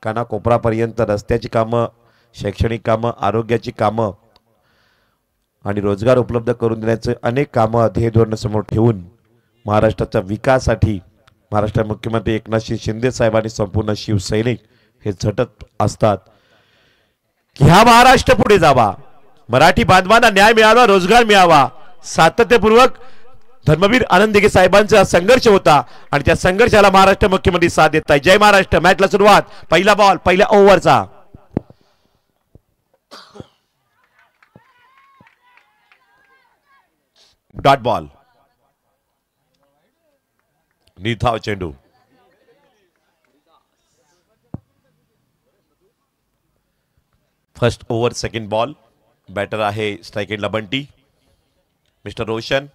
कानाकोपरापर्यंत रस्त्याची कामं, शैक्षणिक कामं, आरोग्याची कामं आणि रोजगार उपलब्ध करून देण्याचे अनेक कामं ध्येय धोरण समोर ठेवून महाराष्ट्राच्या विकासासाठी महाराष्ट्र मुख्यमंत्री एकनाथ शिंदे साहेब आणि संपूर्ण शिवसैनिक हे झटत असतात की हा महाराष्ट्र पुढे जावा, मराठी बांधवांना न्याय मिळावा, रोजगार मिळावा. सातत्यपूर्वक धर्मवीर आनंद दिघे साहेबांचा संघर्ष होता आणि त्या संघर्षाला महाराष्ट्र मुख्यमंत्री साथ देत आहे. जय महाराष्ट्र. मॅचला सुरुवात. पहिला बॉल पहिल्या ओव्हरचा. Dot ball. निधाव चेंडू. First over second ball. Batter आहे स्ट्राइक एंडला Bunty mister Roshan.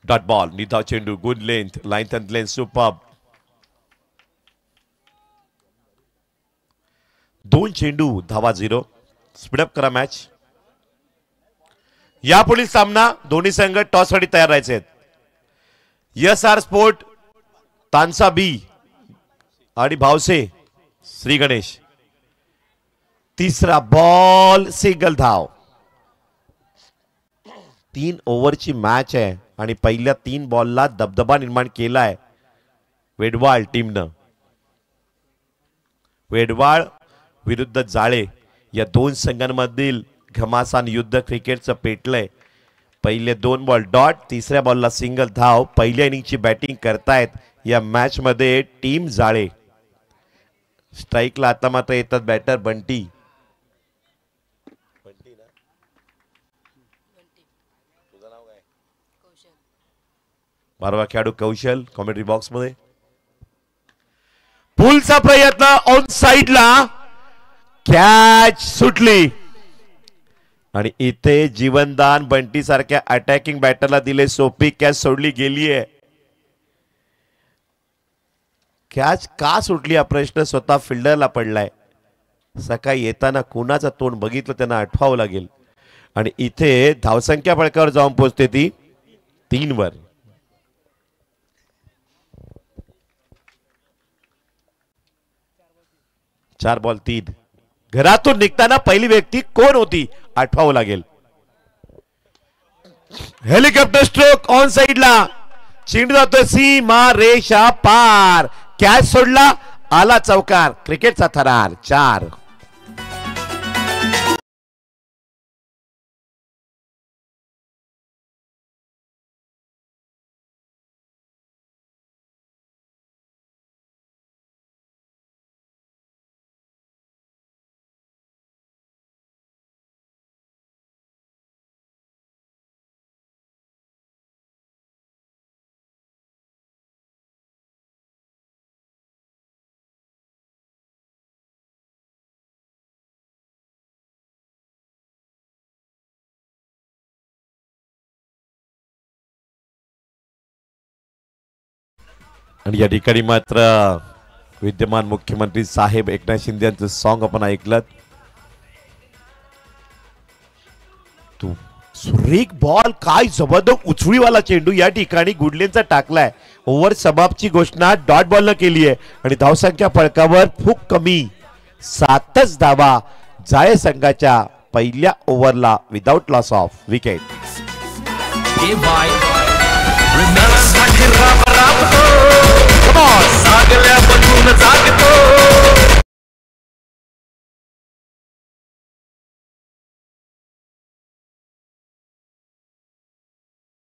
Dot ball. निधाव चेंडू. Good length. Line and length superb. दोन चेंडू धावा 0. स्पीडअप करा मॅच. यापुढील सामना दोन्ही संघ टॉससाठी तयार राहायचे आहेत. SR स्पोर्ट तानसा बी आणि भावसे श्री गणेश. तिसरा बॉल सिंगल धाव. 3 ओव्हरची मॅच आहे आणि पहिल्या 3 बॉलला दबदबा निर्माण केलाय वेडवाळ टीमनं. वेडवाळ विरुद्ध जाळे या दोन संघांमधील घमासान युद्ध क्रिकेटचं पेटलंय. पहिले 2 बॉल डॉट. तिसऱ्या बॉलला सिंगल धाव. पहिल्या इनिंगची बॅटिंग करतायत या मॅच मध्ये टीम जाळे. स्ट्राइकला आता मात्र येतात बॅटर बंटी. बारवा खेळाडू कौशल कॉमेंट्री बॉक्स मध्ये. पुलचा प्रयत्न ऑन साइडला. कॅच सुटली आणि इथे जीवनदान बंटी सारख्या अटॅकिंग बॅटरला दिले. सोपी कॅच सोडली गेलीये. कॅच का सुटली हा प्रश्न स्वतः फिल्डरला पडलाय. सकाळी येताना कोणाचं तोंड बघितलं त्यांना आठवावं लागेल. आणि इथे धावसंख्या फळकावर जाऊन पोहोचते ती 3 वर. चार बॉल 3. घरातून निघताना पहिली व्यक्ती कोण होती आठवावं लागेल. हेलिकॉप्टर स्ट्रोक ऑन साइडला. चेंडू जातोय सीमा रेषा पार. कॅच सोडला. आला चौकार. क्रिकेटचा थरार. 4. आणि या ठिकाणी मात्र विद्यमान मुख्यमंत्री साहेब एकनाथ शिंदे यांचं सॉन्ग आपण ऐकलं. तू सुरेख बॉल. काय जबरदस्त उचळीवाला चेंडू या ठिकाणी गुडलेनचा टाकलाय. ओव्हर समाप्तची घोषणा डॉट बॉल न केली आहे आणि धावसंख्या फळकावर खूप कमी. 7च धावा जाळे संघाच्या पहिल्या ओव्हरला विदाउट लॉस ऑफ विकेट.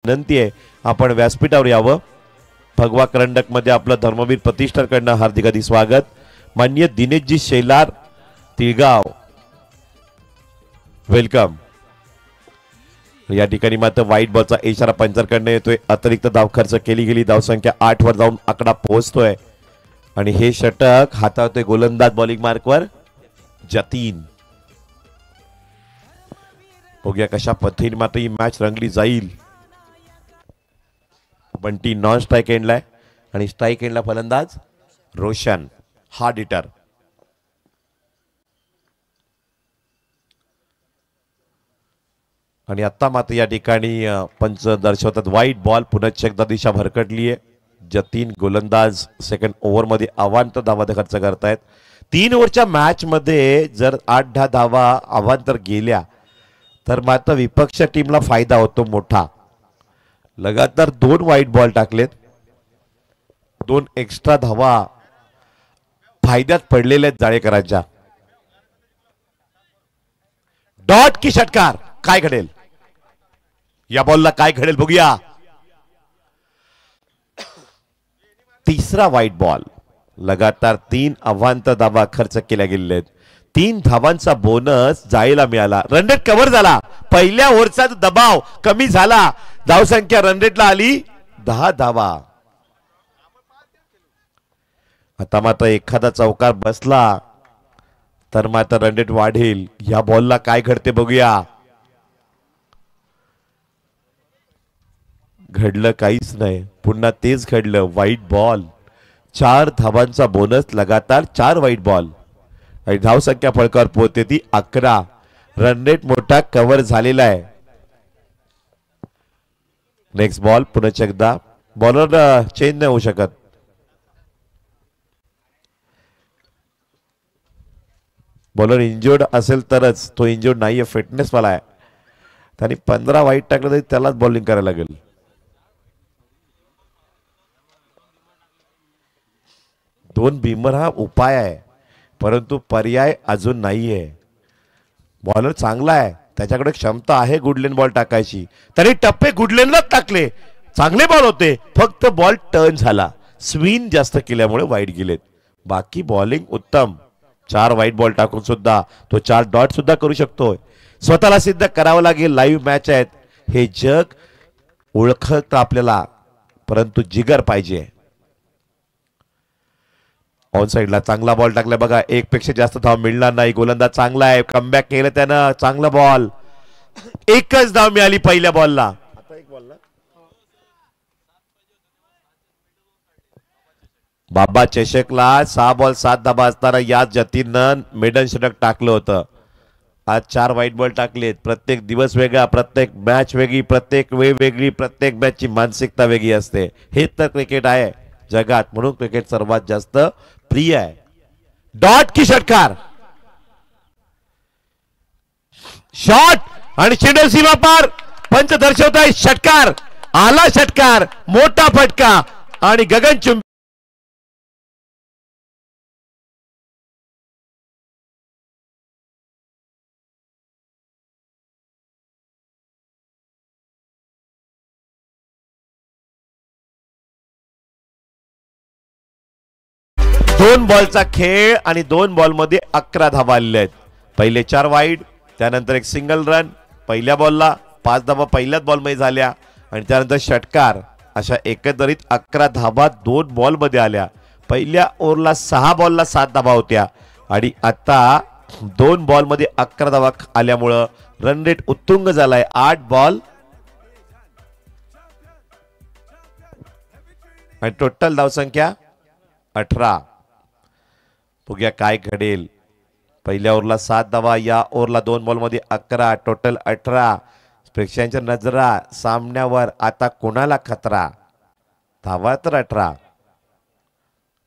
विनंती आहे आपण व्यासपीठावर यावं. भगवा करंडक मध्ये आपलं धर्मवीर प्रतिष्ठानकडनं हार्दिक स्वागत. माननीय दिनेशजी शेलार तिळगाव वेलकम. या ठिकाणी मात्र वाईट बॉलचा इशारा पंचरकडनं येतोय. अतिरिक्त धाव खर्च केली गेली. धावसंख्या 8 वर जाऊन आकडा पोहोचतोय आणि हे षटक हाताळतोय गोलंदाज बॉलिंग मार्कवर जतीन. बघूया कशा पद्धतीने मात्र ही मॅच रंगली जाईल. बंटी नॉन स्ट्राइक एंडला आहे आणि स्ट्राइक एंडला फलंदाज रोशन हार्ड हिटर. आणि आता मात्र या ठिकाणी पंच दर्शवतात वाईट बॉल. पुन्हा एकदा दिशा भरकटली आहे. ज्या 3 गोलंदाज सेकंड ओव्हरमध्ये अवांतर धावा खर्च करतायत. 3 ओव्हरच्या मॅच मध्ये जर 8-10 धावा अवांतर गेल्या तर मात्र विपक्ष टीमला फायदा होतो मोठा. लगातार 2 वाईट बॉल टाकलेत. 2 एक्स्ट्रा धावा फायद्यात पडलेल्या आहेत जाळेकरांच्या. डॉट की षटकार. काय घडेल या बॉलला, काय घडेल बघूया. तिसरा वाईट बॉल. लगातार 3 अवांतर धावा खर्च केल्या गेलेल्या आहेत. 3 धावांचा बोनस जाळीला मिळाला. रनरेट कव्हर झाला. पहिल्या ओव्हरचा दबाव कमी झाला. धावसंख्या रनरेटला आली 10 धावा. आता मात्र एखादा चौकार बसला तर मात्र रनरेट वाढेल. या बॉलला काय घडते बघूया. घडलं काहीच नाही. पुन्हा तेच घडलं. वाईट बॉल. 4 धावांचा बोनस. लगातार 4 वाईट बॉल आणि धावसंख्या फळकावर पोहोचते ती 11. रनरेट मोठा कव्हर झालेला आहे. Next ball. पुन्हा एकदा बॉलर चेंज नाही होऊ शकत. बॉलर इंजुर्ड असेल तरच. तो इंजुर्ड नाहीये, फिटनेस वाला आहे. त्यांनी 15 वाईट टाकलं तरी त्यालाच बॉलिंग करायला लागेल. दोन बीमर हा उपाय आहे परंतु पर्याय अजून नाहीये. बॉलर चांगला आहे, त्याच्याकडे क्षमता आहे गुडलेन बॉल टाकायची. तरी टप्पे गुडलेनलाच टाकले. चांगले बॉल होते, फक्त बॉल टर्न झाला. स्विंग जास्त केल्यामुळे वाईट गेलेत. बाकी बॉलिंग उत्तम. 4 वाईट बॉल टाकून सुद्धा तो 4 डॉट सुद्धा करू शकतोय. स्वतःला सिद्ध करावं लागेल. लाईव्ह मॅच आहेत. हे जग ओळखत आपल्याला, परंतु जिगर पाहिजे. ऑन साइडला चांगला बॉल टाकला बघा. 1 पेक्षा जास्त धाव मिळणार नाही. गोलंदाज चांगला आहे, कमबॅक केलं त्यानं. चांगला बॉल. 1च धाव मिळाली पहिल्या बॉलला. आता 1 बॉल ना. बाबा चषकला 6 बॉल 7 धावा असताना याच जतीनं मेडन षटक टाकलं होतं. आज 4 वाईट बॉल टाकलेत. प्रत्येक दिवस वेगळा, प्रत्येक मॅच वेगळी, प्रत्येक वेळ वेगळी, प्रत्येक मॅचची मानसिकता वेगळी असते. हे तर क्रिकेट आहे जगात, म्हणून क्रिकेट सर्वात जास्त प्रिय आहे. डॉट की षटकार. शॉट आणि शेंडल सीमा पार. पंच दर्शवत आहे षटकार. आला षटकार. मोठा फटका आणि गगनचुंबी. दोन बॉलचा खेळ आणि 2 बॉल मध्ये 11 धावा आलेल्या आहेत. पहिले 4 वाईड, त्यानंतर 1 सिंगल रन. पहिल्या बॉलला 5 धावा पहिल्याच बॉल मध्ये झाल्या आणि त्यानंतर षटकार. अशा एकंदरीत 11 धावा 2 बॉल मध्ये आल्या. पहिल्या ओव्हरला 6 बॉलला 7 धावा होत्या आणि आता 2 बॉल मध्ये 11 धावा आल्यामुळं रन रेट उत्तुंग झालाय. 8 बॉल आणि टोटल धावसंख्या 18. बघूया काय घडेल. पहिल्या ओव्हरला 7 धावा, या ओव्हरला 2 बॉल मध्ये 11, टोटल 18. प्रेक्षकांच्या नजरा सामन्यावर. आता कोणाला खतरा. धावा तर 18.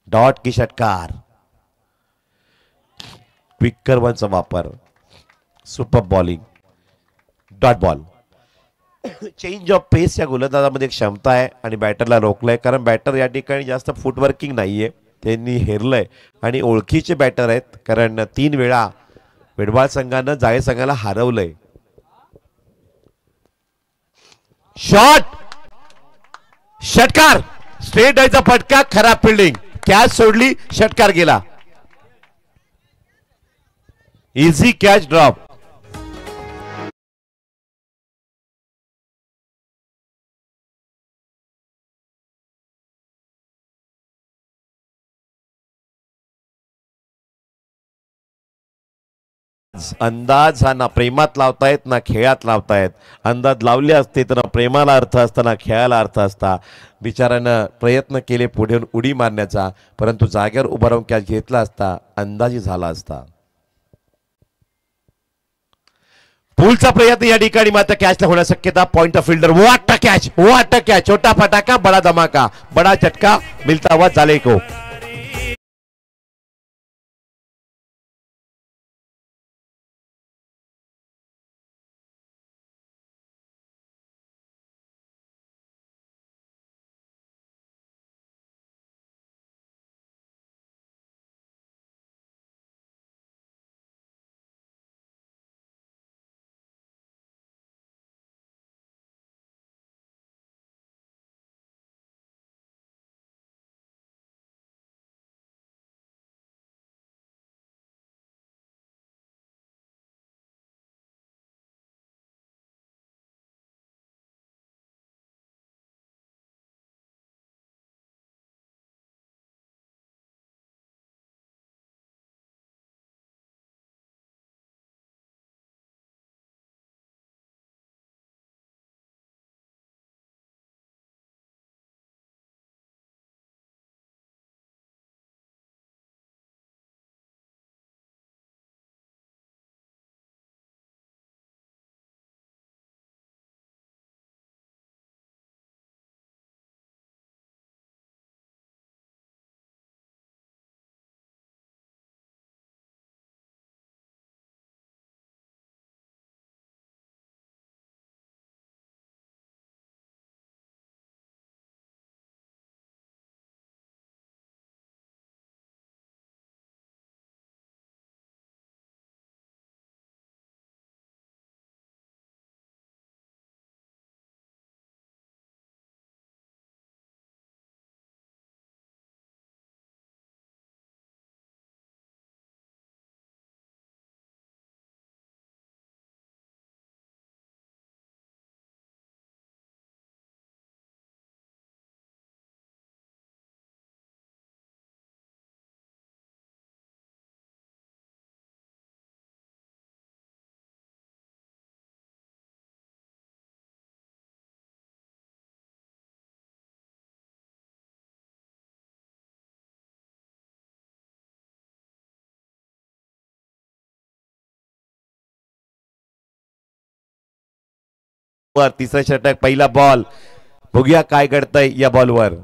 डॉट की षटकार. क्विक कर्वांचा वापर. Super bowling. Dot ball. Change of pace या गोलंदाजामध्ये क्षमता आहे आणि बॅटरला रोखलंय, कारण बॅटर या ठिकाणी जास्त फुटवर्किंग नाहीये. त्यांनी हेरलंय आणि ओळखीचे बॅटर आहेत, कारण 3 वेळा वेडवाळ संघानं जाळे संघाला हरवलंय. शॉट. षटकार. स्ट्रेट डायचा फटका. खराब फिल्डिंग. कॅच सोडली, षटकार गेला. Easy catch drop. अंदाज हा ना प्रेमात लावतायत ना खेळात लावतायत. अंदाज लावले असते तर प्रेमाला अर्थ असता ना खेळाला अर्थ असता. बिचारानं प्रयत्न केले पुढे उडी मारण्याचा, परंतु जागेवर उभा राहून कॅच घेतला असता अंदाजी झाला असता. पुलचा प्रयत्न या ठिकाणी मात्र कॅचला होण्याची शक्यता. Point of fielder. वाट कॅच छोटा फटाका बडा धमाका बडा झटका मिलता हुआ जाले को. तिसरा षटक. पहिला बॉल. बघूया काय घडतंय या बॉलवर.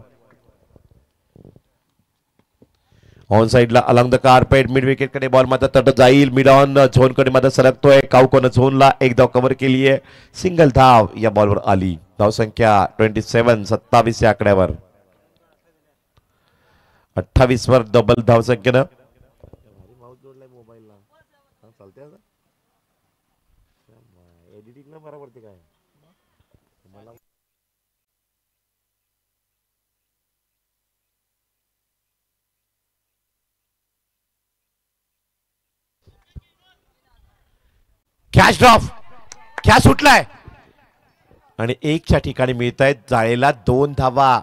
ऑन साइडला along the carpet mid wicket कडे बॉल मात्र तट जाईल. मिड ऑन झोन कडे मात्र सरकतोय. काउकोन झोनला एक धाव कव्हर केली आहे. सिंगल धाव या बॉलवर आली. धाव संख्या 27 या आकड्यावर. 28 वर डबल धाव संख्येनं. Catch drop. कॅच सुटलाय आणि एकच्या ठिकाणी मिळत आहेत जाळेला 2 धावा.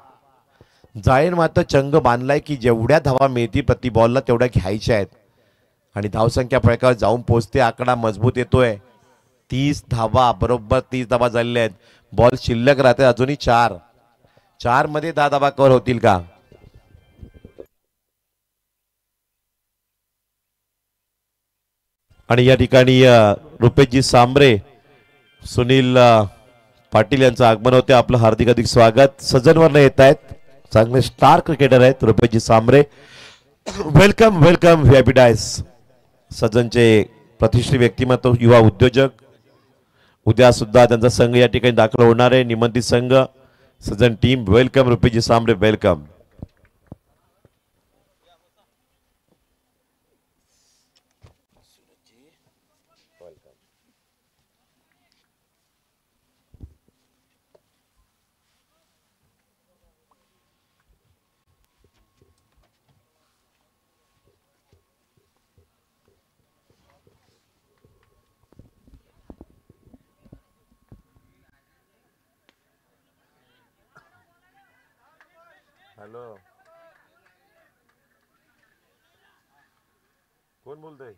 जाळेन मात्र चंग बांधलाय की जेवढ्या धावा मिळतील प्रति बॉलला तेवढ्या घ्यायच्या आहेत आणि धावसंख्या फळकावर जाऊन पोहोचते. आकडा मजबूत येतोय. 30 धावा. बरोबर 30 धावा झालेल्या आहेत. बॉल शिल्लक राहते अजूनही 4 मध्ये 10 धावा कव्हर होतील का. आणि या ठिकाणी रुपेशजी सांबरे सुनील पाटील यांचं आगमन होते. आपलं हार्दिक स्वागत. सज्जनवरनं येत आहेत. चांगले स्टार क्रिकेटर आहेत Rupeshji Sambare. Welcome welcome VIP dais. सज्जनचे प्रतिष्ठित व्यक्तिमत्व युवा उद्योजक. उद्या सुद्धा त्यांचा संघ या ठिकाणी दाखल होणार आहे. निमंत्रित संघ Sajjan team. Welcome Rupeshji Sambare. Welcome. Hello कोण बोलतोय.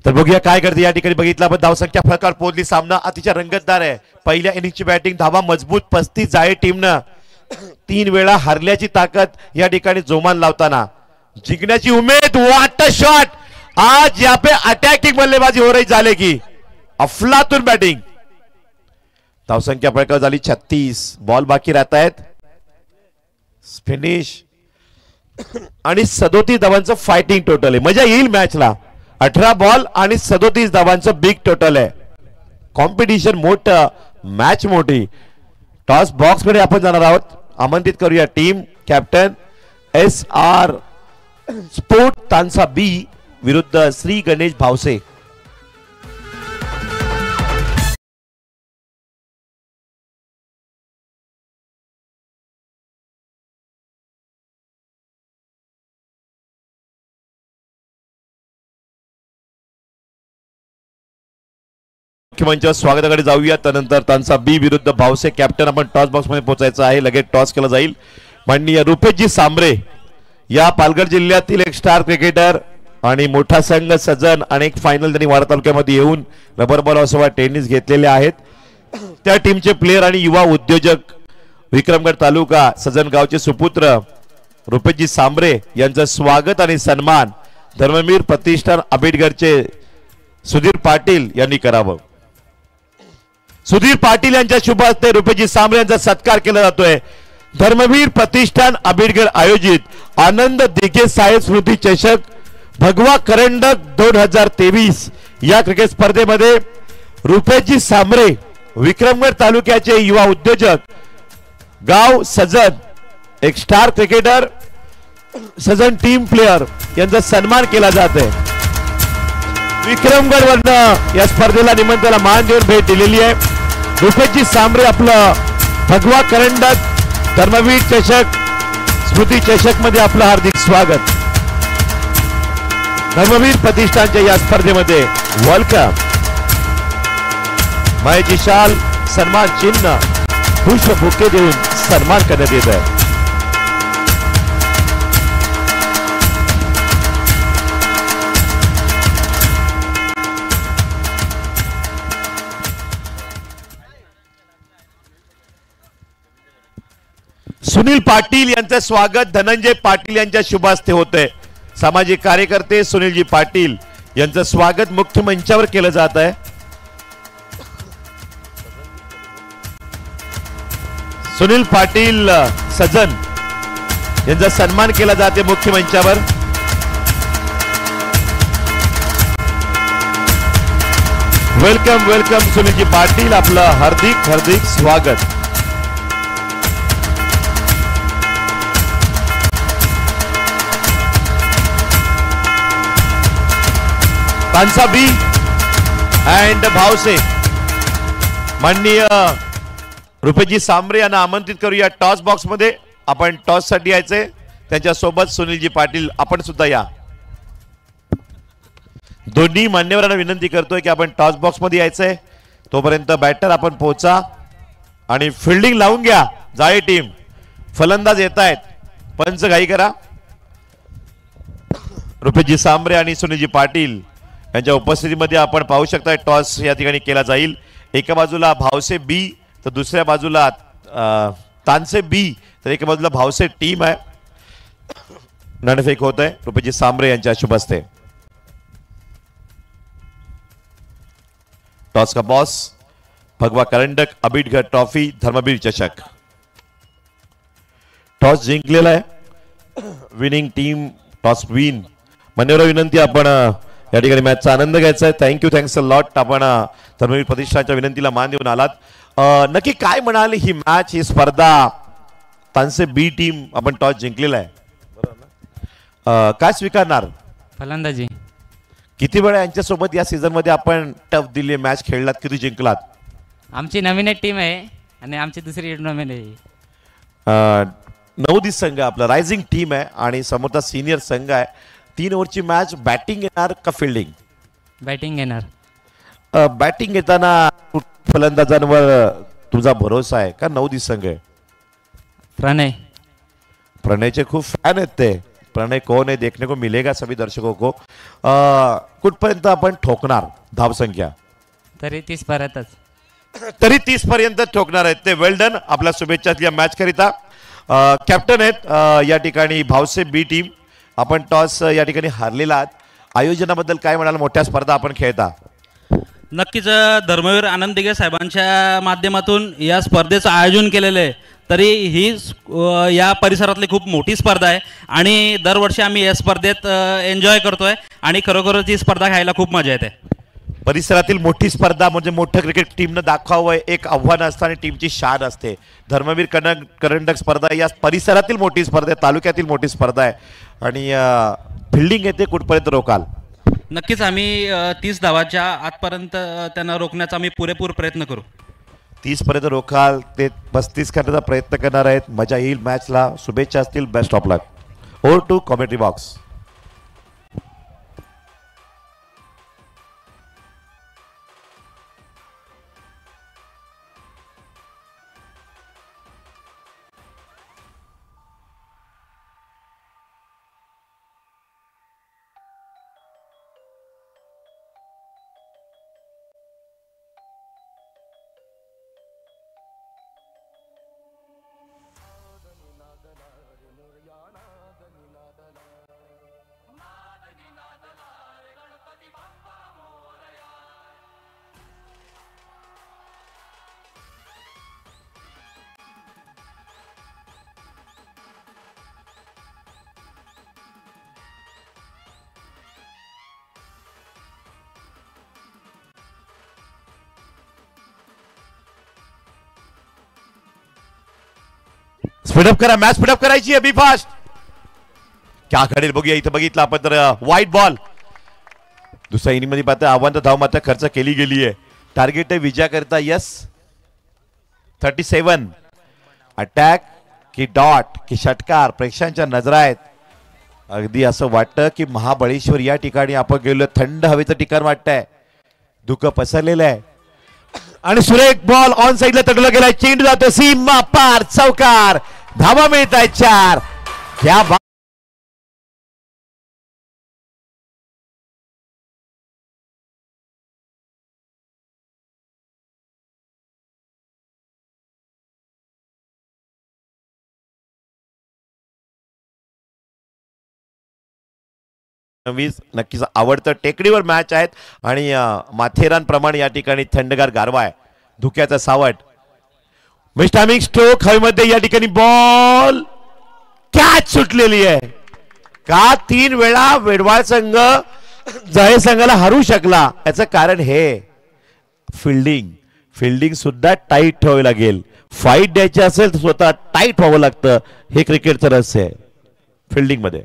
तर बघूया काय करते या ठिकाणी. बघितला पण धावसंख्या फरकावर पोहोचली. सामना अतिशय रंगतदार आहे. पहिल्या इनिंगची बॅटिंग धावा मजबूत 35 जाळे टीमनं 3 वेळा हरल्याची ताकद या ठिकाणी जोमान लावताना जिंकण्याची उमेद. What a shot. आज यहाँ पे अटैकिंग बल्लेबाजी हो रही झाले की अफलातून बॅटिंग. धावसंख्या फरकावर झाली 36. बॉल बाकी राहत आहेत. फिनिश आणि 37 धावांचं फायटिंग टोटल आहे. मजा येईल मॅचला. 18 बॉल आणि 37 धावांचं बिग टोटल आहे. कॉम्पिटिशन मोठं, मॅच मोठी. टॉस बॉक्स मध्ये आपण जाणार आहोत. आमंत्रित करूया team captain SR sport Tansa B विरुद्ध श्री गणेश भावसे. मुख्यमंचावर स्वागताकडे जाऊया. त्यानंतर तानसा बी विरुद्ध भावसे. कॅप्टन आपण टॉस बॉक्स मध्ये पोहोचायचं आहे. लगेच टॉस केला जाईल. माननीय रुपेशजी सांबरे या पालघर जिल्ह्यातील एक स्टार क्रिकेटर आणि मोठा संघ सजन. अनेक फायनल त्यांनी वाडा तालुक्यामध्ये येऊन रबर बॉल असो टेनिस घेतलेले आहेत. त्या टीमचे प्लेयर आणि युवा उद्योजक विक्रमगड तालुका सजन गावचे सुपुत्र रुपेशजी सांबरे यांचं स्वागत आणि सन्मान धर्मवीर प्रतिष्ठान आंबेडकरचे सुधीर पाटील यांनी करावं. सुधीर पाटील यांच्या शुभ हस्ते रुपेशजी सांबरे यांचा सत्कार केला जातोय. धर्मवीर प्रतिष्ठान आंबेडकर आयोजित आनंद दिघे साहेब स्मृती चषक भगवा करंडक 2023 या क्रिकेट स्पर्धेमध्ये रुपेशजी सांबरे विक्रमगड तालुक्याचे युवा उद्योजक गाव सजन एक स्टार क्रिकेटर सजन टीम प्लेयर यांचा सन्मान केला जातोय. विक्रमगड वरनं या स्पर्धेला निमंत्रणाला मान देऊन भेट दिलेली आहे. रुपेशजी सांबरे आपलं भगवा करंडक धर्मवीर चषक स्मृती चषक मध्ये आपलं हार्दिक स्वागत. धर्मवीर प्रतिष्ठानच्या या स्पर्धेमध्ये वेलकम. मायेची शाल सन्मान चिन्ह पुष्प बुके देऊन सन्मान करण्यात येत आहे. सुनील पाटील यांचं स्वागत धनंजय पाटील यांच्या शुभ हस्ते होते. सामाजिक कार्यकर्ते सुनीलजी पाटील यांचं स्वागत मुख्य मंचावर केलं जात आहे. सुनील पाटील सजन यांचा सन्मान केला जाते मुख्य मंचावर. वेलकम वेलकम सुनीलजी पाटील आपलं हार्दिक हार्दिक स्वागत. तानसा बी अँड भावसे माननीय रुपेशजी सांबरे यांना आमंत्रित करूया टॉस बॉक्स मध्ये. आपण टॉस साठी यायचे. त्यांच्यासोबत सुनीलजी पाटील आपण सुद्धा या. दोन्ही मान्यवरांना विनंती करतोय की आपण टॉस बॉक्स मध्ये यायचंय. तोपर्यंत बॅटर आपण पोहोचा आणि फिल्डिंग लावून घ्या. जाळे टीम फलंदाज येत आहेत. पंच घाई करा. रुपेशजी सांबरे आणि सुनीलजी पाटील यांच्या उपस्थितीमध्ये आपण पाहू शकता टॉस या ठिकाणी केला जाईल. एका बाजूला भावसे बी तर दुसऱ्या बाजूला तानसे बी तर एका बाजूला भावसे टीम आहे. नाणेफेक होत आहे रुपेशजी सांबरे यांच्या शुभ हस्ते. टॉस का बॉस भगवा करंडक आंबेडकर ट्रॉफी धर्मवीर चषक. टॉस जिंकलेला आहे. Winning team toss win. मान्यवर विनंती आपण या ठिकाणी मॅचचा आनंद घ्यायचा आहे. Thank you thanks a lot. आपण धर्मवीर प्रतिष्ठानच्या विनंतीला मान देऊन आलात. नक्की काय म्हणाल ही मॅच ही स्पर्धा. तानसे बी टीम आपण टॉस जिंकलेला आहे. काय स्वीकारणार फलंदाजी. किती वेळा यांच्यासोबत या सीझन मध्ये आपण टफ दिली मॅच खेळलात. किती जिंकलात. आमची नवीन एक टीम आहे आणि आमची दुसरी टुर्नामेंट आहे. 9 दिस संघ आपला रायझिंग टीम आहे आणि समोरचा सिनियर संघ आहे. 3 ओव्हरची मॅच. बॅटिंग येणार का फिल्डिंग. बॅटिंग येणार. बॅटिंग येताना फलंदाजांवर तुझा भरोसा आहे का. 9 दिस संघ आहे. प्रणय. प्रणयचे खूप फॅन आहेत ते. प्रणय कौन है देखने को मिलेगा सभी दर्शकों को. कुठपर्यंत आपण ठोकणार धावसंख्या? तरी 30 परतच. तरी 30 पर्यंत ठोकणार आहेत ते. वेल डन. आपल्या शुभेच्छा या मॅच करिता. कॅप्टन आहेत या ठिकाणी भावसे बी टीम. आपण टॉस या ठिकाणी हारलेला आहात. आयोजनाबद्दल काय म्हणाल? मोठ्या स्पर्धा आपण खेळता. नक्कीच धर्मवीर आनंद दिघे साहेबांच्या माध्यमातून या स्पर्धेचं आयोजन केलेलं आहे. तरी ही या परिसरातली खूप मोठी स्पर्धा आहे आणि दरवर्षी आम्ही या स्पर्धेत एन्जॉय करतोय आणि खरोखरच ही स्पर्धा खेळायला खूप मजा येते. परिसरातील मोठी स्पर्धा म्हणजे मोठं क्रिकेट टीमनं दाखवावं एक आव्हान असतं आणि टीमची शान असते. धर्मवीर करंडक स्पर्धा या परिसरातील मोठी स्पर्धा आहे, तालुक्यातील मोठी स्पर्धा आहे आणि फिल्डिंग येते. कुठपर्यंत रोकाल? नक्कीच आम्ही 30 धावाच्या आतपर्यंत त्यांना रोखण्याचा आम्ही पुरेपूर प्रयत्न करू. 30 पर्यंत रोखाल. ते 35 करण्याचा प्रयत्न करणार आहेत. मजा येईल मॅचला. शुभेच्छा असतील. Best of luck. Over to commentary box. Speed up करा. मॅच स्पीडअप करायची आहे. Be fast. क्या घडेल बघूया. इथं बघितलं आपण तर वाईट बॉल. दुसऱ्या इनिंग मध्ये पाहता आव्हान धाव मात्र खर्च केली गेली आहे. टार्गेट आहे विजया करता. यस 37. अटॅक की डॉट की षटकार प्रेक्षकांच्या नजरा आहेत. अगदी असं वाटतं की महाबळेश्वर या ठिकाणी आपण गेलो. थंड हवेचं ठिकाण वाटतंय. धुकं पसरलेलं आहे आणि सुरेख बॉल ऑन साइडला तडला गेलाय. चेंडू जातो सीमा पार. चौकार. धावा मिळत आहेत 4. क्या नक्कीच आवडतं. टेकडीवर मॅच आहेत आणि माथेरानप्रमाणे या ठिकाणी थंडगार गारवा आहे. धुक्याचा सावट. मिस टायमिंग स्ट्रोक हवेमध्ये या ठिकाणी बॉल कॅच सुटलेली आहे. का 3 वेळा वेडवाळ संघ जय संघाला हरू शकला? याचं कारण हे फिल्डिंग सुद्धा टाईट ठेवावी लागेल. फाईट द्यायची असेल तर स्वतः टाईट व्हावं लागतं. हे क्रिकेटचं रहस्य आहे फिल्डिंग मध्ये.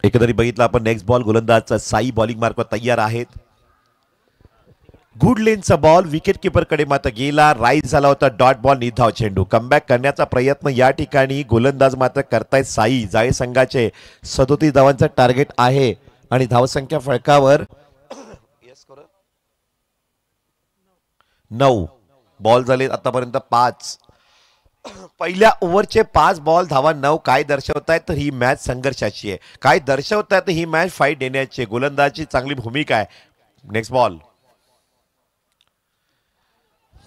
एकंदरीत बघितलं आपण नेक्स्ट बॉल गोलंदाज साई बॉलिंग मार्कवर तयार आहेत. गुड लेनचा बॉल विकेट किपर कडे मात्र गेला. राईज झाला होता. डॉट बॉल निर्धाव चेंडू. कमबॅक करण्याचा प्रयत्न या ठिकाणी गोलंदाज मात्र करतायत साई. जाळे संघाचे 37 धावांचा टार्गेट आहे आणि धावसंख्या फळकावर 9 बॉल झाले आतापर्यंत 5. पहिल्या ओव्हरचे 5 बॉल धावा 9. काय दर्शवतायत तर ही मॅच संघर्षाची आहे. काय दर्शवतायत ही मॅच फाईट देण्याची. गोलंदाजी चांगली भूमिका आहे. Next ball.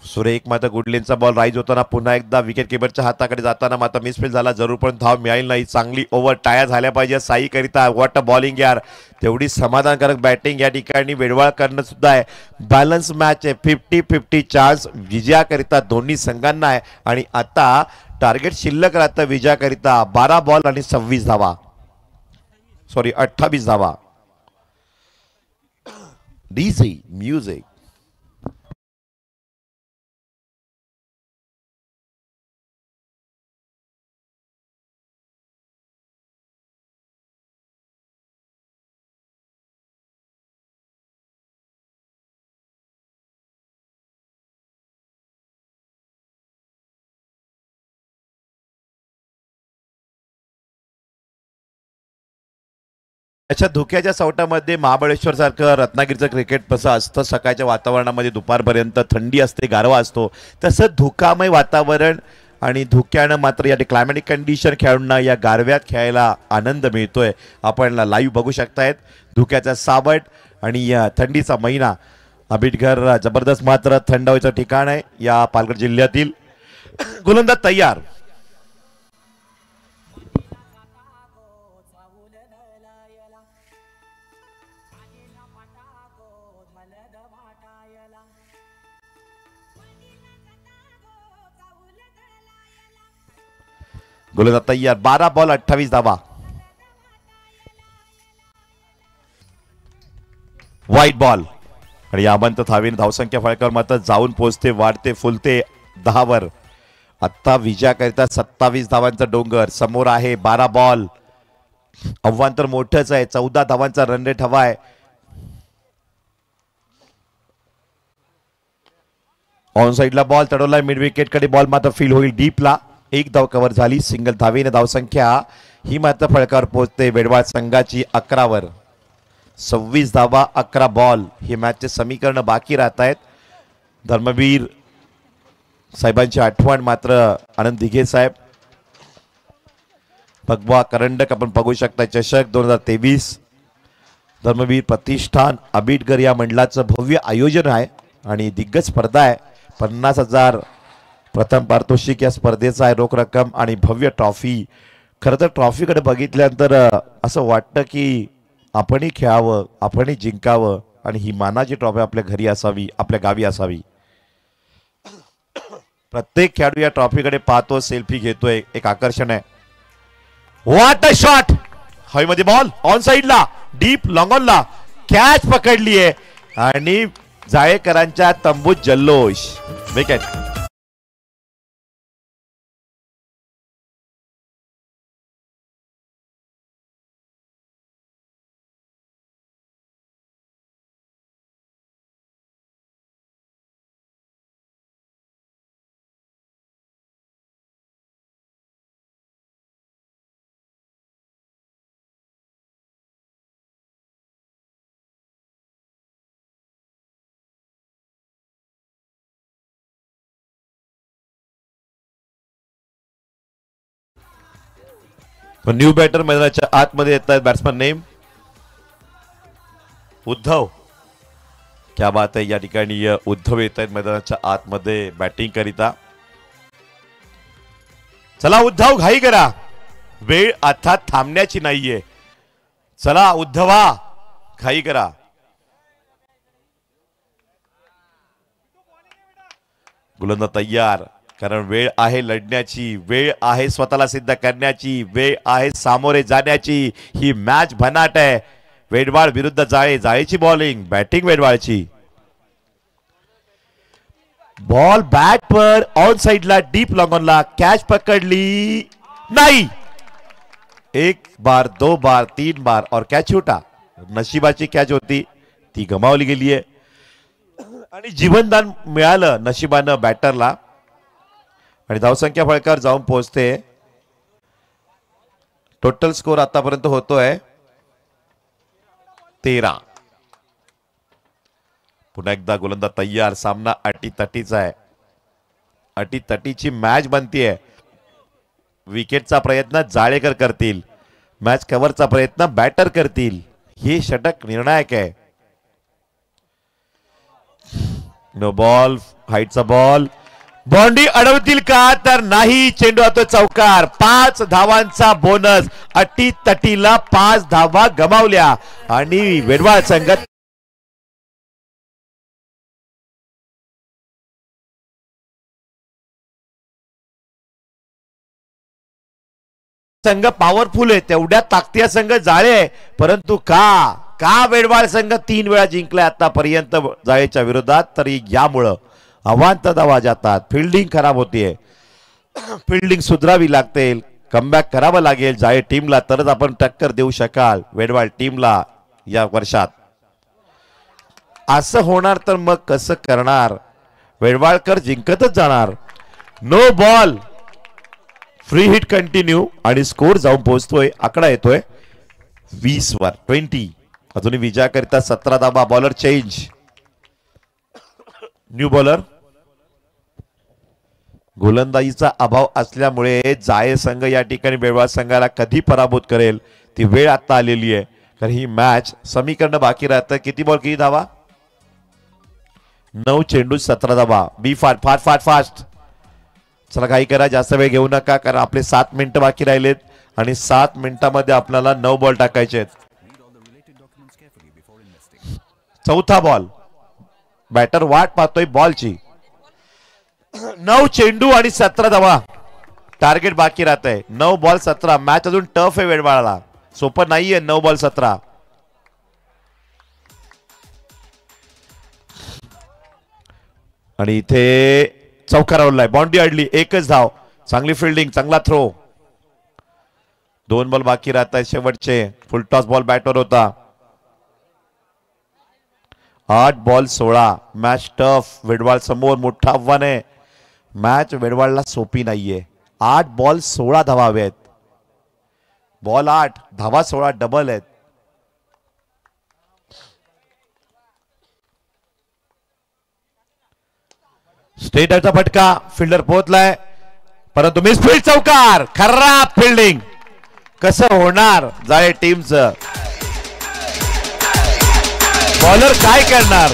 सुरेख मात्र गुडलेनचा बॉल राईज होताना पुन्हा एकदा विकेट किपरच्या हाताकडे जाताना मात्र मिसफील्ड झाला. जरूर पण धाव मिळाली नाही. चांगली ओव्हर टाया झाल्या पाहिजे साई करिता. व्हॉट अ बॉलिंग यार. तेवढी समाधानकारक बॅटिंग या ठिकाणी वेडवाळ करणं सुद्धा आहे. बॅलन्स मॅच आहे. 50-50 चान्स विजयाकरिता दोन्ही संघांना आहे आणि आता टार्गेट शिल्लक राहतं विजयाकरिता 12 बॉल आणि 26 धावा. सॉरी 28 धावा. DC music. अच्छा, धुक्याच्या सावटामध्ये महाबळेश्वर सारखं रत्नागिरीचं क्रिकेट कसं असतं, सकाळच्या वातावरणामध्ये दुपारपर्यंत थंडी असते, गारवा असतो, तसं धुकामय वातावरण आणि धुक्यानं मात्र या क्लायमॅटिक कंडिशन खेळाडूंना या गारव्यात खेळायला आनंद मिळतोय. आपण लाईव्ह बघू शकतायत धुक्याचा सावट आणि या थंडीचा महिना. आंबेडकर जबरदस्त मात्र थंड व्हायचं ठिकाण आहे या पालघर जिल्ह्यातील. गोलंदाज तयार. गोलंदाज तयार. 12 बॉल 28 धावा. वाईट बॉल आणि यामंत थावीन धावसंख्या फळकावर मात्र जाऊन पोहोचते, वाढते, फुलते 10 वर. आता विजयाकरिता 27 धावांचा डोंगर समोर आहे. 12 बॉल, आव्हान तर मोठंच आहे. 14 धावांचा रन रेट हवा आहे. ऑन साइडला बॉल चढवलाय मिड विकेट कडे. बॉल मात्र फील होईल डीपला. 1 धाव कव्हर झाली. सिंगल धावेने धावसंख्या ही मात्र फळकावर पोहोचते वेडवाळ संघाची 11 वर. 26 धावा 11 बॉल. हे मॅचचे समीकरण बाकी राहत आहेत. धर्मवीर साहेबांची आठवण मात्र आनंद दिघे साहेब. भगवा करंडक आपण बघू शकता. चषक 2023 धर्मवीर प्रतिष्ठान आंबेडकर या मंडळाचं भव्य आयोजन आहे आणि दिग्गज स्पर्धा आहे. 50,000 प्रथम पारितोषिक या स्पर्धेचा आहे, रोख रक्कम आणि भव्य ट्रॉफी. खरं तर ट्रॉफीकडे बघितल्यानंतर असं वाटतं की आपणही खेळावं, आपणही जिंकावं आणि ही मानाची ट्रॉफी आपल्या घरी असावी, आपल्या गावी असावी. प्रत्येक खेळाडू या ट्रॉफीकडे पाहतो, सेल्फी घेतोय, एक आकर्षण आहे. What a shot. हवेमध्ये बॉल ऑन साइडला डीप लॉंग ऑनला कॅच पकडली आहे आणि जाळेकरांच्या तंबूत जल्लोष. विकेट. न्यू बॅटर मैदानाच्या आतमध्ये येत आहेत. Batsman name Uddhav. क्या बात आहे. या ठिकाणी उद्धव येत आहेत मैदानाच्या आतमध्ये बॅटिंग करिता. चला उद्धव, घाई करा, वेळ आता थांबण्याची नाहीये. चला उद्धवा, घाई करा. गोलंदाज तयार, कारण वेळ आहे लढण्याची, वेळ आहे स्वतःला सिद्ध करण्याची, वेळ आहे सामोरे जाण्याची. ही मॅच भन्नाट आहे. वेडवाळ विरुद्ध जाळे. जाळेची बॉलिंग, बॅटिंग वेडवाळची. बॉल बॅट पर ऑन साइडला डीप लॉंग ऑनला कॅच पकडली नाही. 1 बार 2 बार 3 बार और कॅच छूटा. नशिबाची कॅच होती, ती गमावली गेली आहे आणि जीवनदान मिळालं नशिबानं बॅटरला आणि धावसंख्या फळकावर जाऊन पोहोचते. टोटल स्कोर आतापर्यंत होतोय 13. पुन्हा एकदा गोलंदाज तयार. सामना अटीतटीचा आहे. अटीतटीची मॅच बनतीये. विकेटचा प्रयत्न जाळेकर करतील, मॅच कव्हरचा प्रयत्न बॅटर करतील. हे षटक निर्णायक आहे. नो बॉल, हाईटचा बॉल, बॉन्डी अडवतील का, तर नाही. चेंडू आता चौकार. 5 धावांचा बोनस. अटीतटीला 5 धावा गमावल्या आणि वेडवाळ संघ पॉवरफुल आहे, तेवढ्या ताकदीचा संघ जाळे आहे. परंतु का वेडवाळ संघ 3 वेळा जिंकलाय आतापर्यंत जाळेच्या विरोधात. तरी यामुळं अवांत धावा जातात. फिल्डिंग खराब होतीये. फिल्डिंग सुधारावी लागते. कमबॅक करावं लागेल जाळे टीमला, तरच आपण टक्कर देऊ शकाल वेडवाळ टीमला या वर्षात. असं होणार तर मग कसं करणार. वेडवाळकर जिंकतच जाणार. No ball, free hit continue आणि स्कोर जाऊन पोहोचतोय. आकडा येतोय 20 वर 20. अजूनही विजयाकरिता 17 धावा. Bowler change. New bowler. गोलंदाजीचा अभाव असल्यामुळे जाये संघ या ठिकाणी बेळगाव संघाला कधी पराभूत करेल ती वेळ आता आलेली आहे. कारण ही मॅच समीकरण बाकी राहतं. किती बॉल किती धावा? 9 चेंडू 17 धावा. बी फास्ट. चला काही करा, जास्त वेळ घेऊ नका, कारण आपले 7 मिनिटं बाकी राहिलेत आणि 7 मिनिटांमध्ये आपल्याला 9 बॉल टाकायचे आहेत. चौथा बॉल. बॅटर वाट पाहतोय बॉलची. 9 चेंडू आणि 17 धावा. टार्गेट बाकी राहत आहे. 9 बॉल 17. मॅच अजून टफ आहे वेळवाळाला. सोपं नाहीये. 9 बॉल 17. आणि इथे चौका रावलाय. Boundary oddly. एकच धाव. चांगली फिल्डिंग, चांगला थ्रो. 2 बॉल बाकी राहत आहेत शेवटचे. फुल टॉस बॉल बॅटवर होता. 8 बॉल 16. Match tough. वेडवाळ समोर मोठा आव्हान आहे. मॅच वेडवाळला सोपी नाहीये. 8 बॉल 16 धावा हवे आहेत. बॉल 8 धावा 16 डबल आहेत. स्टेटरचा फटका. फिल्डर पोहोचलाय परंतु मिसफील्ड. चौकार. खराब फिल्डिंग. कसं होणार जाय टीमचं? बॉलर काय करणार?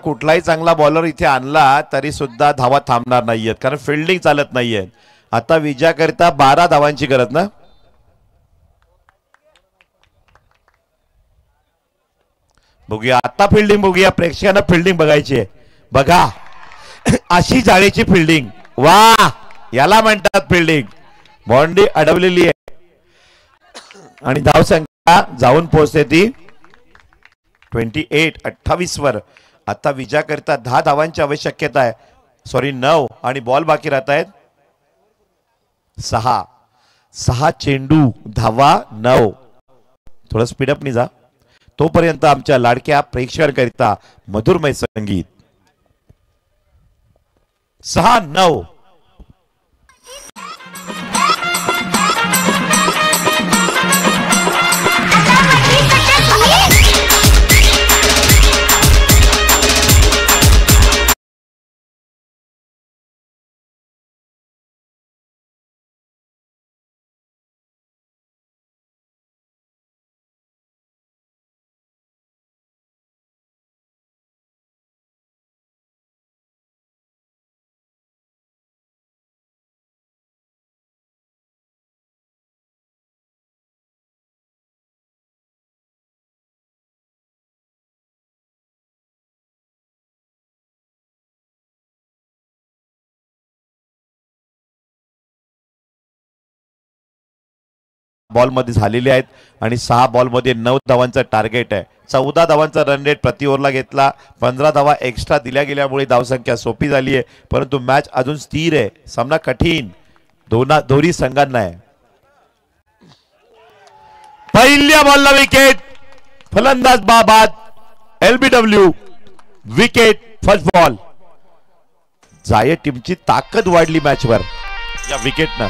कुठलाही चांगला बॉलर इथे आणला तरी सुद्धा धावा थांबणार नाहीयेत, कारण फिल्डिंग चालत नाहीये. आता विजयाकरिता 12 धावांची गरज ना. बघूया आता फिल्डिंग. बघूया, प्रेक्षकांना फिल्डिंग बघायची आहे. बघा अशी जाळीची फिल्डिंग. वा, याला म्हणतात फिल्डिंग. बाउंड्री अडवलेली आहे आणि धावसंख्या जाऊन पोहोचते ती 28 वर. आता विजयाकरिता 10 धावांची आवश्यकता आहे. सॉरी 9. आणि बॉल बाकी राहत आहेत 6 चेंडू धावा 9. थोडं स्पीडअप नि जा. तोपर्यंत आमच्या लाडक्या प्रेक्षकांकरिता मधुरमय संगीत. 6-9. बॉल मध्ये झालेले आहेत आणि 6 बॉल मध्ये 9 धावांचा टार्गेट आहे. 14 धावांचा रन रेट प्रति ओव्हरला घेतला. 15 धावा एक्स्ट्रा दिल्या गेल्यामुळे धावसंख्या सोपी झाली आहे, परंतु मॅच अजून स्थिर आहे. सामना कठीण दोन्ही संघांना आहे. पहिल्या बॉलला विकेट. फलंदाज बाद. LBW wicket. First ball. जाये टीमची ताकद वाढली मॅचवर या विकेटनं.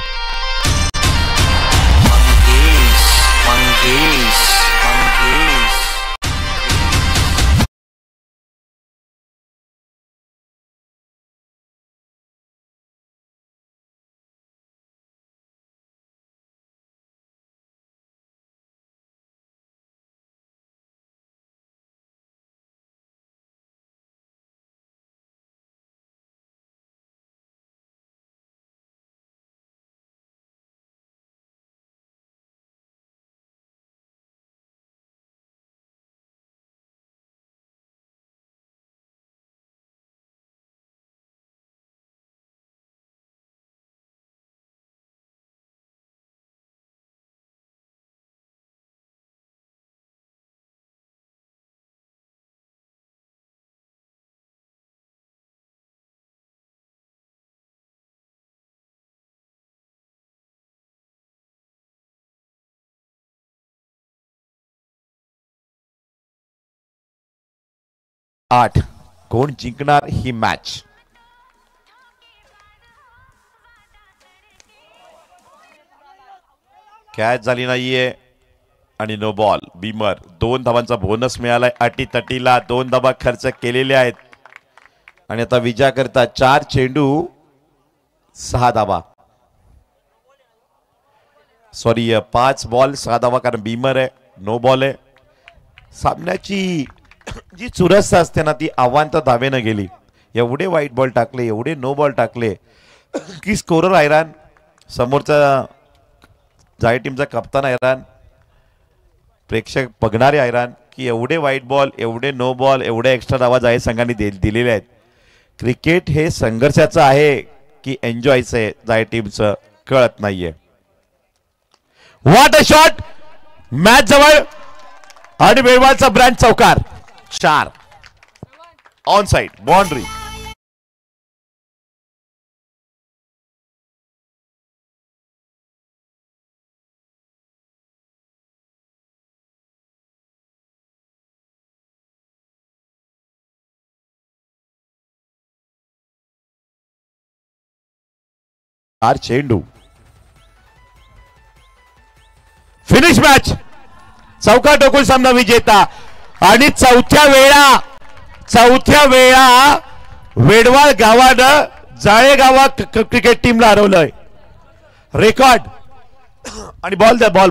आठ कोण जिंकणार ही मॅच? कॅच झाली नाहीये आणि नो बॉल. बीमर 2 धावांचा बोनस मिळालाय. अटीतटीला 2 धावा खर्च केलेले आहेत आणि आता विजय करता 4 चेंडू 6 धावा. सॉरी 5 बॉल 6 धावा, कारण बीमर आहे, नो बॉल आहे. सामन्याची जी चुरस असते ना ती आव्हांत धावेनं गेली. एवढे वाईट बॉल टाकले, एवढे नो बॉल टाकले की स्कोरर हैराण, समोरचा जाय टीमचा कप्तान हैराण, प्रेक्षक बघणारे हैराण की एवढे वाईट बॉल, एवढे नो बॉल, एवढे एक्स्ट्रा धावा जाहीर संघाने दिलेले आहेत. क्रिकेट हे संघर्षाचं आहे की एन्जॉयचं आहे जाय टीमचं कळत नाहीये. What a shot. मॅच जवळ आणि बेळवालचा ब्रँड चौकार. 4 ऑन साइड बाउंड्री. चेंडू. Finish match. चौका टोकून सामना विजेता. आणि चौथ्या वेळा वेडवाळ गावानं जाळेगावा क्रिकेट टीमला हरवलंय. रेकॉर्ड. आणि बॉल द्या, बॉल